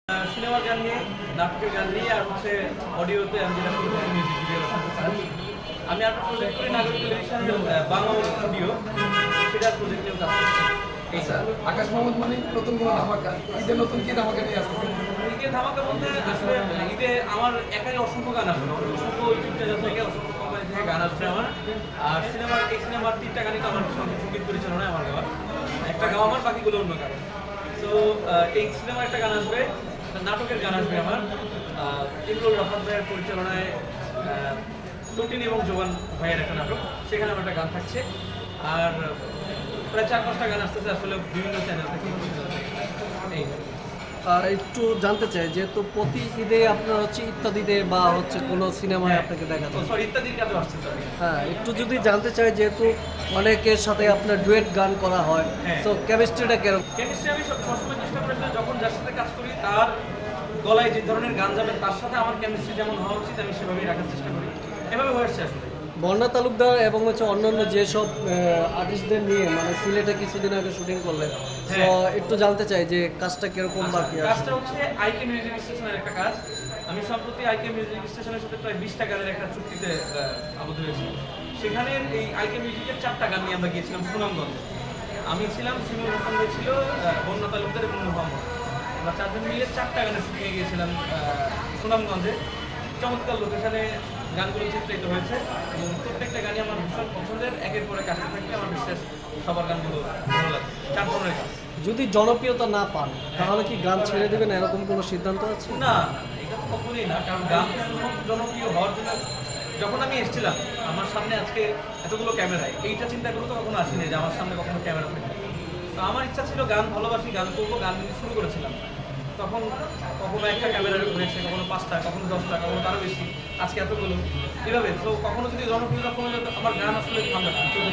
সিনেমার গান নিয়ে, নাটকের গান নিয়ে, আর হচ্ছে অডিওতে আমি যেটা করি মিউজিক ভিডিও। আমি একটা প্রজেক্ট করি নাগরিক টেলিভিশনের বাংলা স্টুডিও, সেটার প্রজেক্ট নিয়ে কাজ করছি। আকাশ মোহাম্মদ মানে নতুন কোনো ধামাকা, ঈদে নতুন কি ধামাকা নিয়ে আসছে? ঈদে ধামাকা বলতে আসলে ঈদে আমার একাই অসংখ্য গান আসবে, অসংখ্য ইউটিউব চ্যানেল থেকে, অসংখ্য কোম্পানি থেকে গান আসবে আমার। আর এই সিনেমার 3টা গানই তো আমার সঙ্গীত পরিচালনায় আমার গাওয়া, একটা গাওয়া আমার, বাকিগুলো অন্য গান। তো এই সিনেমার একটা গান আসবে, নাটকের গান আসবে আমার ইমরুল রাফাত ভাইয়ের পরিচালনায়, টুটিন এবং জোবান ভাইয়ের একটা নাটক, সেখানে আমার একটা গান থাকছে। আর প্রায় 4-5টা গান আসতেছে আসলে বিভিন্ন চ্যানেল থেকে। এই একটু জানতে চাই, যেহেতু প্রতি ঈদে আপনার হচ্ছে ইত্যাদিতে বা হচ্ছে কোনো সিনেমায় আপনাকে দেখা যায়, সরি ইত্যাদির কাজও আসছে। হ্যাঁ, একটু যদি জানতে চাই, যেহেতু অনেকের সাথে আপনার ডুয়েট গান করা হয়, হ্যাঁ। তো কেমিস্ট্রিটা কেরকম? কেমিস্ট্রি আমি সবসময় চেষ্টা করেছিলাম, যখন যার সাথে কাজ করি তার গলায় যে ধরনের গান যাবে তার সাথে আমার কেমিস্ট্রি যেমন হওয়া উচিত আমি সেভাবেই রাখার চেষ্টা করি। এভাবে হয়েছে আসলে। বন্যা তালুকদার এবং হচ্ছে অন্যান্য যেসব আর্টিস্টদের নিয়ে মানে সিলেটে কিছুদিন আগে শুটিং করলেন, তো একটু জানতে চাই যে কাজটা কিরকম বা কি? কাজটা হচ্ছে আইকে মিউজিক স্টেশনের একটা কাজ। আমি সম্প্রতি আইকে মিউজিক স্টেশনের সাথে প্রায় 20টা গানের একটা চুক্তিতে আবদ্ধ হয়েছি। সেখানে এই আইকে মিউজিকের 4টা গান নিয়ে আমরা গিয়েছিলাম সুনামগঞ্জে। আমি ছিলাম, সিমুল হাসান ছিল, বন্যা তালুকদার এবং মোহাম্মদ। আমরা 4জন মিলে 4টা গানের শুটিংয়ে গিয়েছিলাম সুনামগঞ্জে। চমৎকার লোকেশনে গানগুলো চিত্রিত হয়েছে এবং প্রত্যেকটা গানই আমার ভীষণ পছন্দের। একের পরে কাজটা থাকলে আমার বিশ্বাস সবার গানগুলো ভালো লাগে। 4 ধরনের গান। যদি জনপ্রিয়তা না পান তাহলে কি গান ছেড়ে দেবেন, এরকম কোনো সিদ্ধান্ত আছে? না, এটা তো কখনোই না, কারণ গান শুধুমাত্র জনপ্রিয় হওয়ার জন্য। যখন আমি এসেছিলাম আমার সামনে আজকে এতগুলো ক্যামেরায়, এইটা চিন্তা করে তো কখনো আসিনি যে আমার সামনে কখনো ক্যামেরা থাকবে। তো আমার ইচ্ছা ছিল গান ভালোবাসি, গান করবো, গান শুরু করেছিলাম। তখন কখনো একটা ক্যামেরা হয়েছে, কখনো 5টা, কখনো 10টা, কখনো তারও বেশি, আজকে এতগুলো এভাবে। তো কখনো যদি জনপ্রিয়তা কমে যেত, আমার গান আসলে থামবে না, চলবে।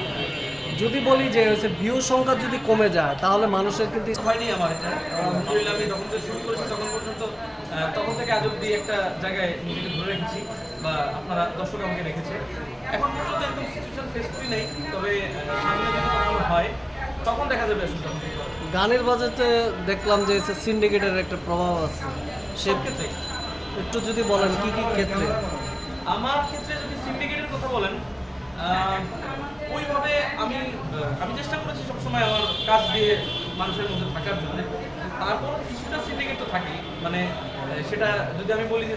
যদি বলি যে হচ্ছে ভিউ সংখ্যা যদি কমে যায় তাহলে মানুষের কিন্তু হয়নি আমার এটা। আলহামদুলিল্লাহ, আমি যখন থেকে শুরু করেছি তখন পর্যন্ত, তখন থেকে আজ অব্দি একটা জায়গায় নিজেকে ধরে রেখেছি, বা আপনারা দর্শক আমাকে রেখেছে। এখন পর্যন্ত একদম সিচুয়েশন ফেস করি নাই, তবে সামনে যদি কখনো হয় তখন দেখা যাবে আসলে। গানের বাজেটে দেখলাম যে সিন্ডিকেটের একটা প্রভাব আছে, সব ক্ষেত্রে। একটু যদি বলেন কি কি ক্ষেত্রে? আমার ক্ষেত্রে যদি সিন্ডিকেটের কথা বলেন, ওইভাবে আমি চেষ্টা করেছি সবসময় আমার কাজ দিয়ে মানুষের মধ্যে থাকার জন্য। তারপর কিছুটা সিন্ডিকেট তো থাকেই, মানে সেটা যদি আমি বলি যে